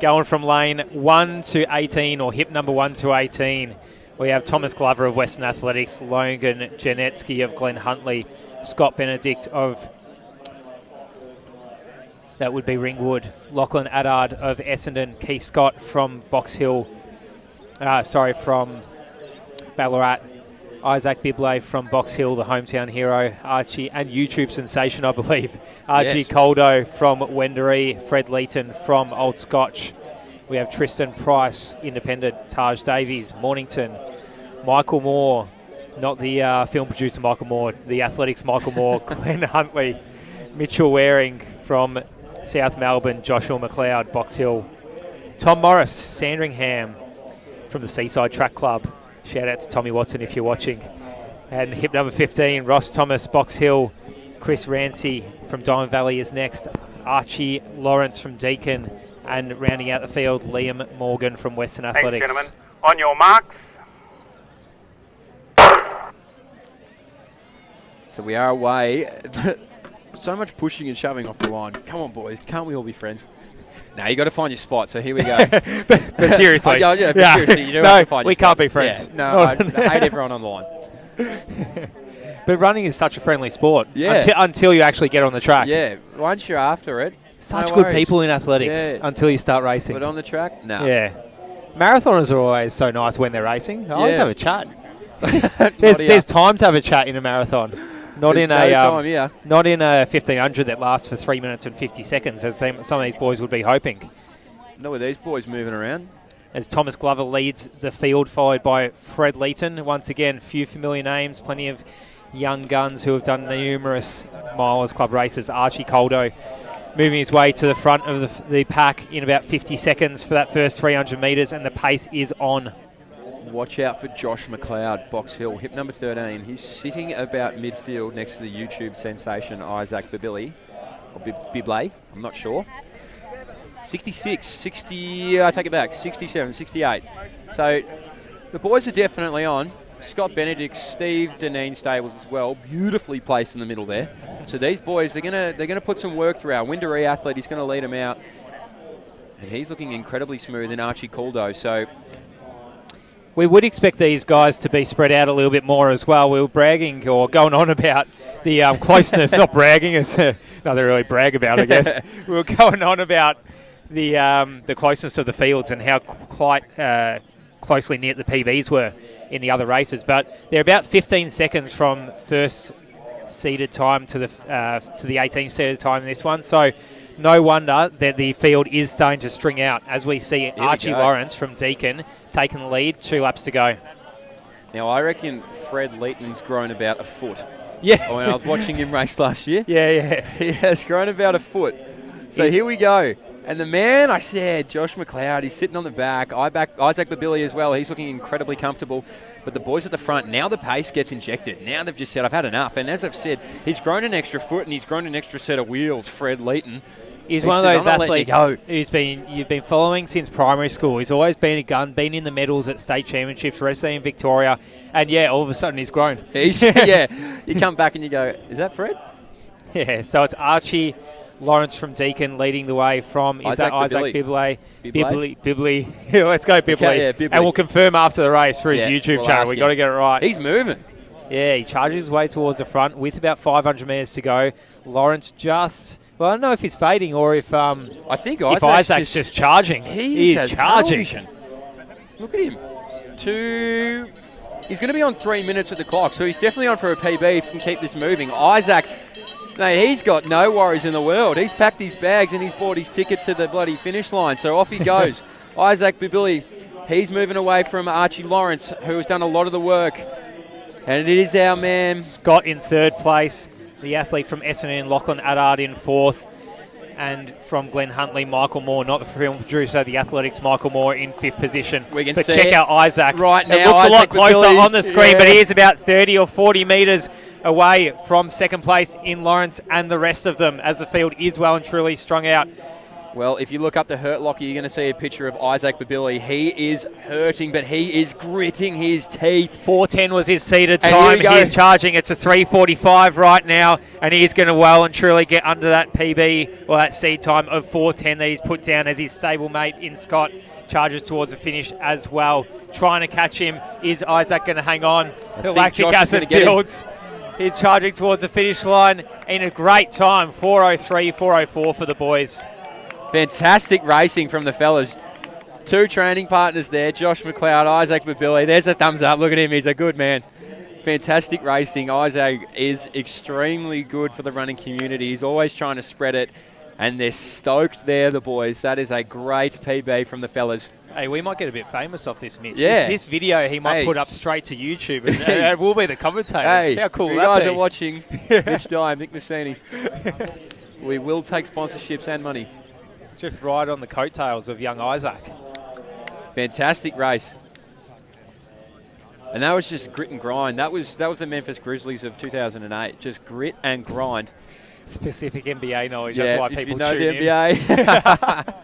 Going from lane 1 to 18, or hip number 1 to 18, we have Thomas Glover of Western Athletics, Logan Janetsky of Glen Huntly, Scott Benedict of, that would be Ringwood, Lachlan Addard of Essendon, Keith Scott from Box Hill, from Ballarat, Isaac Biblay from Box Hill, the hometown hero, Archie, and YouTube sensation, I believe, Archie Coldo from Wendouree, Fred Leeton from Old Scotch. We have Tristan Price, independent, Taj Davies, Mornington, Michael Moore, not the film producer Michael Moore, the Athletics Michael Moore, Glenn Huntley, Mitchell Waring from South Melbourne, Joshua McLeod, Box Hill, Tom Morris, Sandringham from the Seaside Track Club. Shout out to Tommy Watson if you're watching. And hip number 15, Ross Thomas, Box Hill. Chris Rancy from Diamond Valley is next. Archie Lawrence from Deakin. And rounding out the field, Liam Morgan from Western Athletics. Thanks, gentlemen. On your marks. So we are away. So much pushing and shoving off the line. Come on, boys. Can't we all be friends? No, you got to find your spot, so here we go. but seriously. Seriously, you do have to find your we spot. Can't be friends. Yeah, no, I hate everyone on the line. But running is such a friendly sport. Yeah. Until you actually get on the track. Yeah, once you're after it. Such good people in athletics until you start racing. But on the track? No. Yeah. Marathoners are always so nice when they're racing. I always have a chat. there's time to have a chat in a marathon. Not in a 1500 that lasts for 3 minutes and 50 seconds, as some of these boys would be hoping. Not with these boys moving around. As Thomas Glover leads the field, followed by Fred Leeton. Once again, few familiar names, plenty of young guns who have done numerous Milers Club races. Archie Coldo moving his way to the front of the pack in about 50 seconds for that first 300 metres, and the pace is on. Watch out for Josh McLeod, Box Hill, hip number 13. He's sitting about midfield next to the YouTube sensation Isaac Biblay, or Biblay, I'm not sure. 66, 60, I take it back, 67, 68. So the boys are definitely on. Scott Benedict, Steve Deneen stables as well, beautifully placed in the middle there. So these boys, they're gonna put some work through. Our Winderee athlete, he's going to lead them out, and he's looking incredibly smooth in Archie Coldo. So we would expect these guys to be spread out a little bit more as well. We were bragging or going on about the closeness, not bragging, it's nothing really brag about, I guess. We were going on about the closeness of the fields and how quite closely knit the PBs were in the other races. But they're about 15 seconds from first seeded time to the 18th seeded time in this one. So no wonder that the field is starting to string out as we see Archie Lawrence from Deakin taking the lead, 2 laps to go. Now, I reckon Fred Leeton's grown about a foot. Yeah. When I was watching him race last year. Yeah. He has grown about a foot. So here we go. And the man, I said, Josh McLeod, he's sitting on the back. Isaac Biblay as well. He's looking incredibly comfortable. But the boys at the front, now the pace gets injected. Now they've just said, I've had enough. And as I've said, he's grown an extra foot and he's grown an extra set of wheels, Fred Leeton. He's one of those athletes you've been following since primary school. He's always been a gun, been in the medals at state championships, wrestling in Victoria, and all of a sudden he's grown. You come back and you go, is that Fred? Yeah, so it's Archie Lawrence from Deakin leading the way from Isaac Biblay. Biblay. Let's go Biblay. Okay, Biblay. And we'll confirm after the race for his YouTube channel. We've got to get it right. He's moving. Yeah, he charges his way towards the front with about 500 metres to go. Lawrence just... Well, I don't know if he's fading or if I think Isaac's just charging. He is charging. Look at him. He's going to be on 3 minutes at the clock, so he's definitely on for a PB if he can keep this moving. Isaac, mate, he's got no worries in the world. He's packed his bags and he's bought his ticket to the bloody finish line, so off he goes. Isaac Biblay, he's moving away from Archie Lawrence, who has done a lot of the work. And it is our man. Scott in third place. The athlete from Essendon, Lachlan Addard in fourth. And from Glen Huntly, Michael Moore, not the film producer, the Athletics, Michael Moore in fifth position. We can check out Isaac. Right now, it looks Isaac a lot closer Biblay on the screen, but he is about 30 or 40 metres away from second place in Lawrence and the rest of them as the field is well and truly strung out. Well, if you look up the hurt locker, you're going to see a picture of Isaac Babili. He is hurting, but he is gritting his teeth. 4:10 was his seeded And time. here we go. He's charging. It's a 3:45 right now, and he is going to well and truly get under that PB, or that seed time of 4:10 that he's put down as his stablemate in Scott. Charges towards the finish as well. Trying to catch him. Is Isaac going to hang on? The think lactic Josh is acid gonna get him. builds. He's charging towards the finish line in a great time. 4:03, 4:04 for the boys. Fantastic racing from the fellas. 2 training partners there, Josh McLeod, Isaac Babili. There's a thumbs up. Look at him. He's a good man. Fantastic racing. Isaac is extremely good for the running community. He's always trying to spread it, and they're stoked there, the boys. That is a great PB from the fellas. Hey, we might get a bit famous off this, Mitch. Yeah. This video he might Hey. put up straight to YouTube, and we'll be the commentators. Hey, How cool you will guys that are be? watching. Mitch Dye, Mick Massini. We will take sponsorships and money. Just right on the coattails of young Isaac. Fantastic race. And that was just grit and grind. That was the Memphis Grizzlies of 2008. Just grit and grind. Specific NBA knowledge. Yeah, That's why if people you know tune the in. NBA.